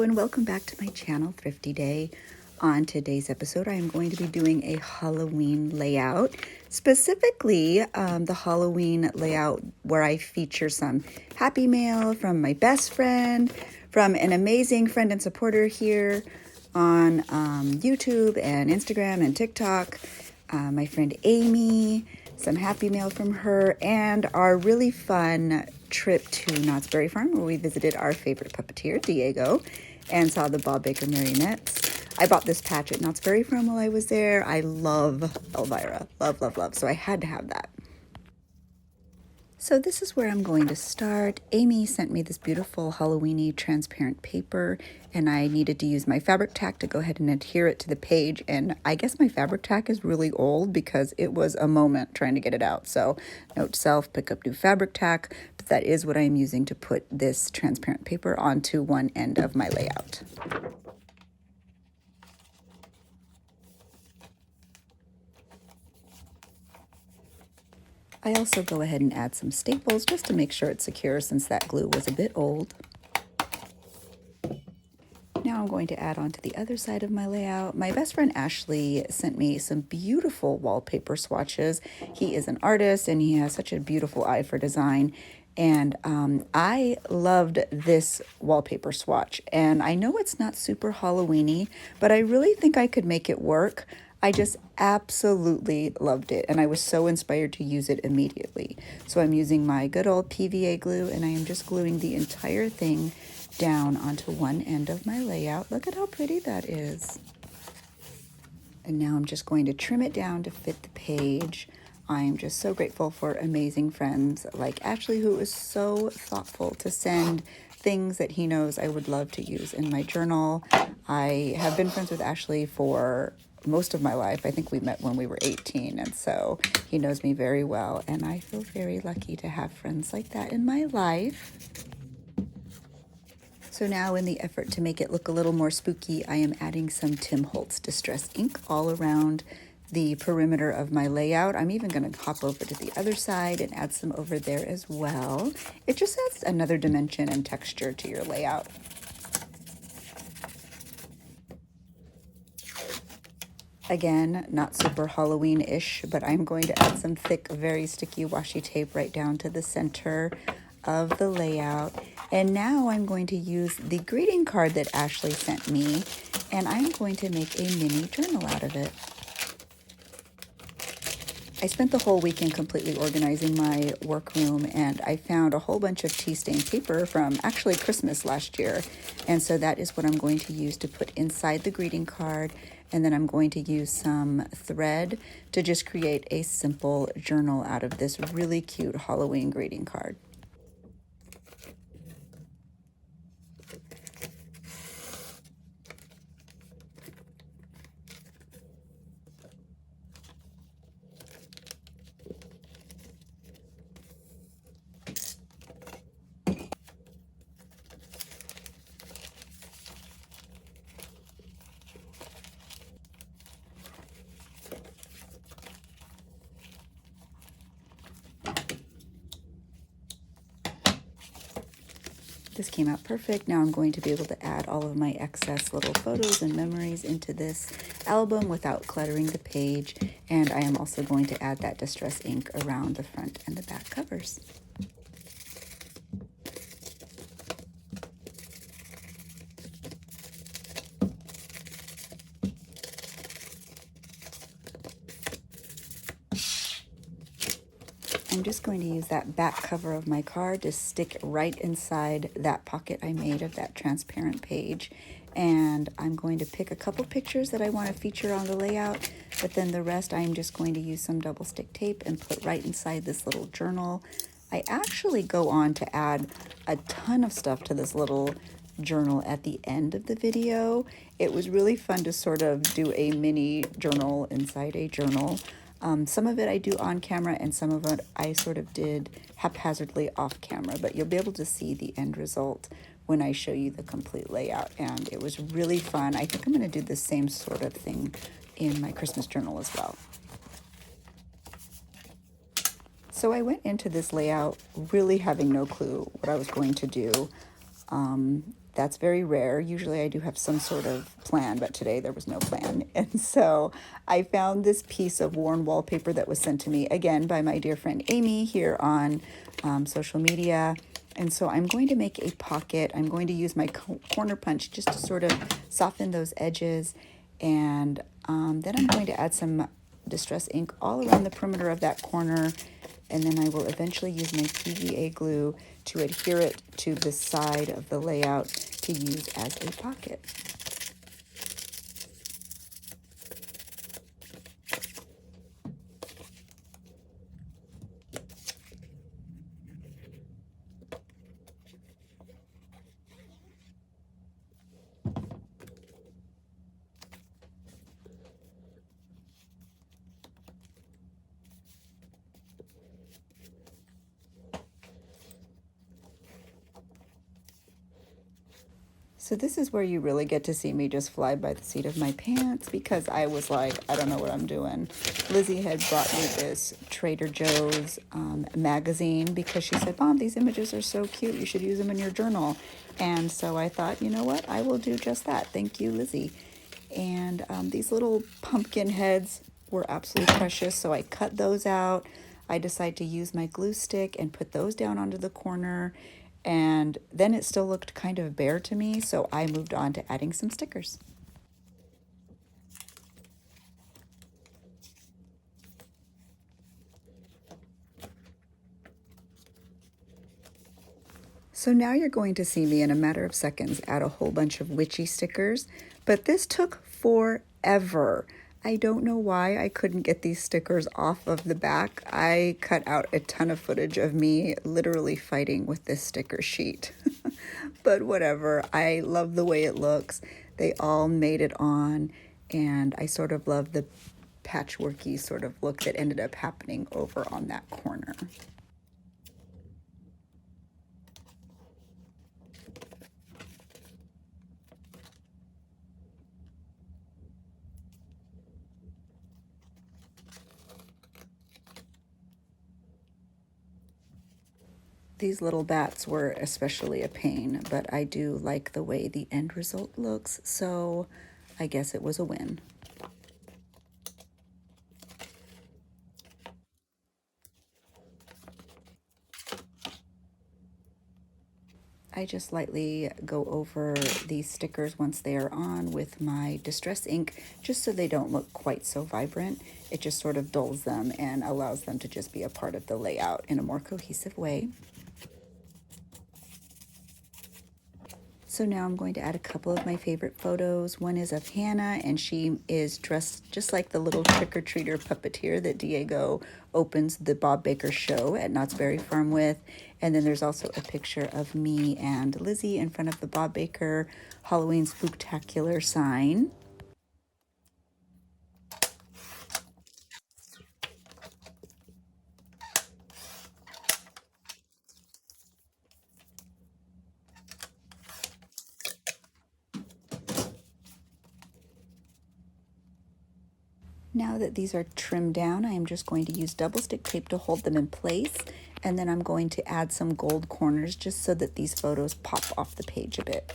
and welcome back to my channel, Thrifty Day. On today's episode, I am going to be doing a Halloween layout, specifically the Halloween layout where I feature some happy mail from my best friend, from an amazing friend and supporter here on YouTube and Instagram and TikTok, my friend Amy, some happy mail from her, and our really fun trip to Knott's Berry Farm where we visited our favorite puppeteer, Diego, and saw the Bob Baker Marionettes. I bought this patch at Knott's Berry Farm while I was there. I love Elvira. Love, love, love. So I had to have that. So this is where I'm going to start. Amy sent me this beautiful Halloween-y transparent paper, and I needed to use my fabric tack to go ahead and adhere it to the page. And I guess my fabric tack is really old because it was a moment trying to get it out. So note to self, pick up new fabric tack, but that is what I am using to put this transparent paper onto one end of my layout. I also go ahead and add some staples just to make sure it's secure since that glue was a bit old. Now I'm going to add on to the other side of my layout. My best friend Ashley sent me some beautiful wallpaper swatches. He is an artist and he has such a beautiful eye for design. And I loved this wallpaper swatch. And I know it's not super Halloween-y, but I really think I could make it work. I just absolutely loved it, and I was so inspired to use it immediately. So I'm using my good old PVA glue, and I am just gluing the entire thing down onto one end of my layout. Look at how pretty that is. And now I'm just going to trim it down to fit the page. I am just so grateful for amazing friends like Ashley, who is so thoughtful to send things that he knows I would love to use in my journal. I have been friends with Ashley for most of my life. I think we met when we were 18, and so he knows me very well, and I feel very lucky to have friends like that in my life. So now, in the effort to make it look a little more spooky, I am adding some Tim Holtz Distress ink all around the perimeter of my layout. I'm even going to hop over to the other side and add some over there as well. It just adds another dimension and texture to your layout. Again, not super Halloween-ish, but I'm going to add some thick, very sticky washi tape right down to the center of the layout. And now I'm going to use the greeting card that Ashley sent me, and I'm going to make a mini journal out of it. I spent the whole weekend completely organizing my workroom, and I found a whole bunch of tea stain paper from actually Christmas last year. And so that is what I'm going to use to put inside the greeting card. And then I'm going to use some thread to just create a simple journal out of this really cute Halloween greeting card. This came out perfect. Now I'm going to be able to add all of my excess little photos and memories into this album without cluttering the page. And I am also going to add that distress ink around the front and the back covers. I'm just going to use that back cover of my card to stick right inside that pocket I made of that transparent page. And I'm going to pick a couple pictures that I want to feature on the layout, but then the rest I'm just going to use some double stick tape and put right inside this little journal. I actually go on to add a ton of stuff to this little journal at the end of the video. It was really fun to sort of do a mini journal inside a journal. Some of it I do on camera, and some of it I sort of did haphazardly off camera, but you'll be able to see the end result when I show you the complete layout, and it was really fun. I think I'm going to do the same sort of thing in my Christmas journal as well. So I went into this layout really having no clue what I was going to do. That's very rare. Usually I do have some sort of plan, but today there was no plan. And so I found this piece of worn wallpaper that was sent to me, again, by my dear friend Amy here on social media. And so I'm going to make a pocket. I'm going to use my corner punch just to sort of soften those edges. And then I'm going to add some distress ink all around the perimeter of that corner. And then I will eventually use my PVA glue to adhere it to the side of the layout to use as a pocket. So this is where you really get to see me just fly by the seat of my pants, because I was like, I don't know what I'm doing. Lizzie had brought me this Trader Joe's magazine because she said, Mom, these images are so cute. You should use them in your journal. And so I thought, you know what? I will do just that. Thank you, Lizzie. And these little pumpkin heads were absolutely precious. So I cut those out. I decided to use my glue stick and put those down onto the corner. And then it still looked kind of bare to me, so I moved on to adding some stickers. So now you're going to see me in a matter of seconds add a whole bunch of witchy stickers, but this took forever. I don't know why I couldn't get these stickers off of the back. I cut out a ton of footage of me literally fighting with this sticker sheet. But whatever, I love the way it looks. They all made it on, and I sort of love the patchworky sort of look that ended up happening over on that corner. These little bats were especially a pain, but I do like the way the end result looks, so I guess it was a win. I just lightly go over these stickers once they are on with my distress ink, just so they don't look quite so vibrant. It just sort of dulls them and allows them to just be a part of the layout in a more cohesive way. So now I'm going to add a couple of my favorite photos. One is of Hannah, and she is dressed just like the little trick-or-treater puppeteer that Diego opens the Bob Baker show at Knott's Berry Farm with. And then there's also a picture of me and Lizzie in front of the Bob Baker Halloween Spooktacular sign. Now that these are trimmed down, I am just going to use double stick tape to hold them in place, and then I'm going to add some gold corners just so that these photos pop off the page a bit.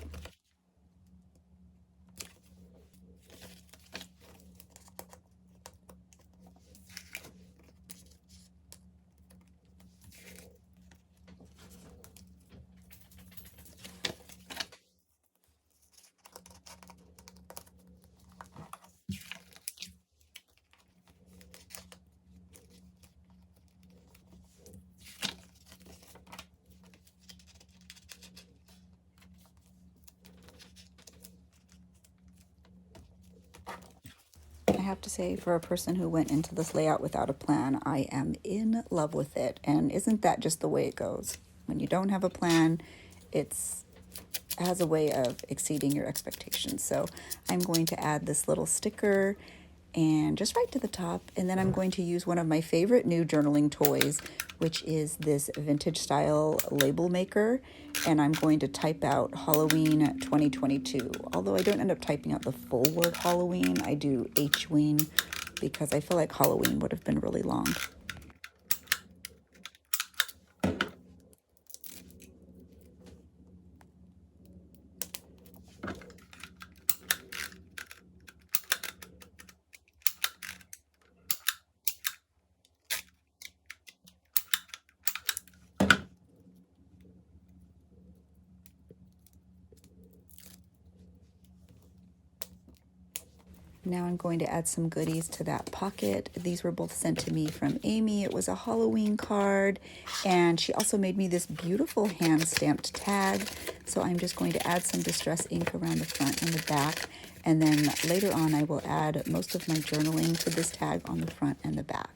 I have to say, for a person who went into this layout without a plan, I am in love with it. And isn't that just the way it goes? When you don't have a plan, it has a way of exceeding your expectations. So I'm going to add this little sticker and just right to the top. And then I'm going to use one of my favorite new journaling toys, which is this vintage style label maker. And I'm going to type out Halloween 2022. Although I don't end up typing out the full word Halloween, I do H-ween because I feel like Halloween would have been really long. Now I'm going to add some goodies to that pocket. These were both sent to me from Amy. It was a Halloween card, and she also made me this beautiful hand-stamped tag. So I'm just going to add some distress ink around the front and the back, and then later on I will add most of my journaling to this tag on the front and the back.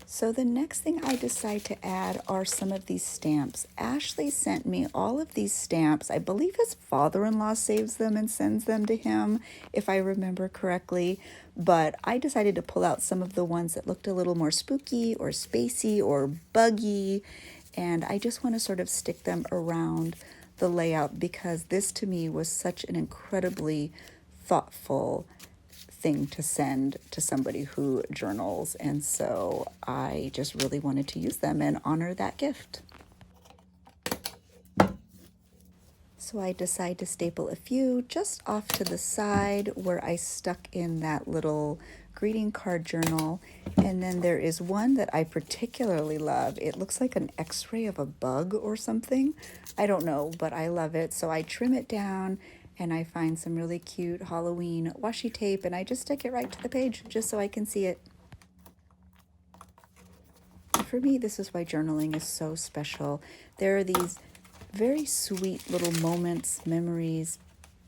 So the next thing I decide to add are some of these stamps. Ashley sent me all of these stamps. I believe his father-in-law saves them and sends them to him, if I remember correctly. But I decided to pull out some of the ones that looked a little more spooky or spacey or buggy. And I just want to sort of stick them around the layout because this to me was such an incredibly thoughtful thing to send to somebody who journals, and so I just really wanted to use them and honor that gift. So I decide to staple a few just off to the side where I stuck in that little greeting card journal. And then there is one that I particularly love. It looks like an x-ray of a bug or something. I don't know, but I love it. So I trim it down and I find some really cute Halloween washi tape and I just stick it right to the page just so I can see it. For me, this is why journaling is so special. There are these very sweet little moments, memories,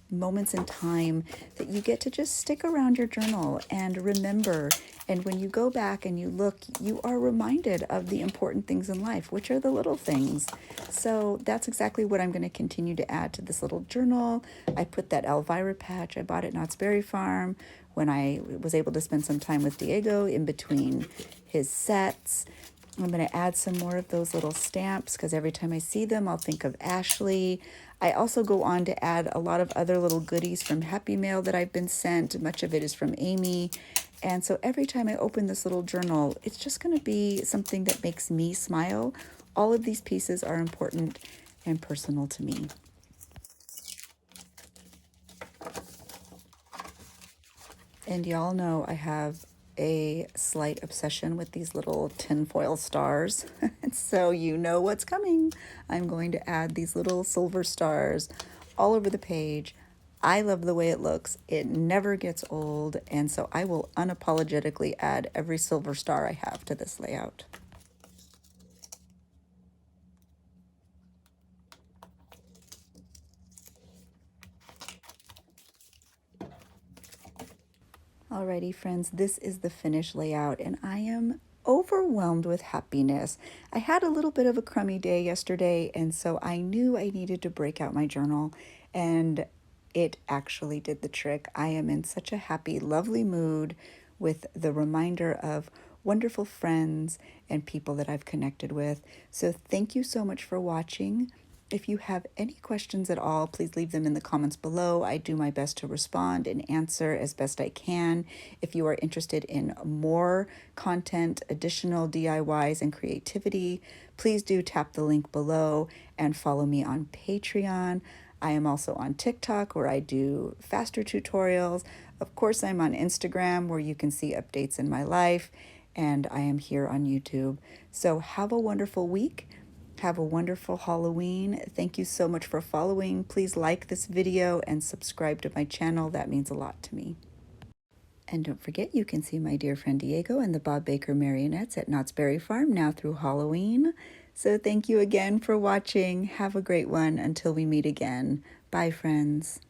moments in time that you get to just stick around your journal and remember. And when you go back and you look, you are reminded of the important things in life, which are the little things. So that's exactly what I'm going to continue to add to this little journal. I put that Elvira patch I bought at Knott's Berry Farm when I was able to spend some time with Diego in between his sets. I'm going to add some more of those little stamps because every time I see them, I'll think of Ashley. I also go on to add a lot of other little goodies from Happy Mail that I've been sent. Much of it is from Amy. And so every time I open this little journal, it's just going to be something that makes me smile. All of these pieces are important and personal to me. And y'all know I have a slight obsession with these little tinfoil stars. So you know what's coming. I'm going to add these little silver stars all over the page. I love the way it looks. It never gets old, and so I will unapologetically add every silver star I have to this layout. Alrighty, friends, this is the finished layout, and I am overwhelmed with happiness. I had a little bit of a crummy day yesterday, and so I knew I needed to break out my journal, and it actually did the trick. I am in such a happy, lovely mood with the reminder of wonderful friends and people that I've connected with. So thank you so much for watching. If you have any questions at all, please leave them in the comments below. I do my best to respond and answer as best I can. If you are interested in more content, additional DIYs, and creativity, please do tap the link below and follow me on Patreon. I am also on TikTok where I do faster tutorials. Of course, I'm on Instagram where you can see updates in my life, and I am here on YouTube. So have a wonderful week. Have a wonderful Halloween. Thank you so much for following. Please like this video and subscribe to my channel. That means a lot to me. And don't forget, you can see my dear friend Diego and the Bob Baker Marionettes at Knott's Berry Farm now through Halloween. So thank you again for watching. Have a great one until we meet again. Bye, friends.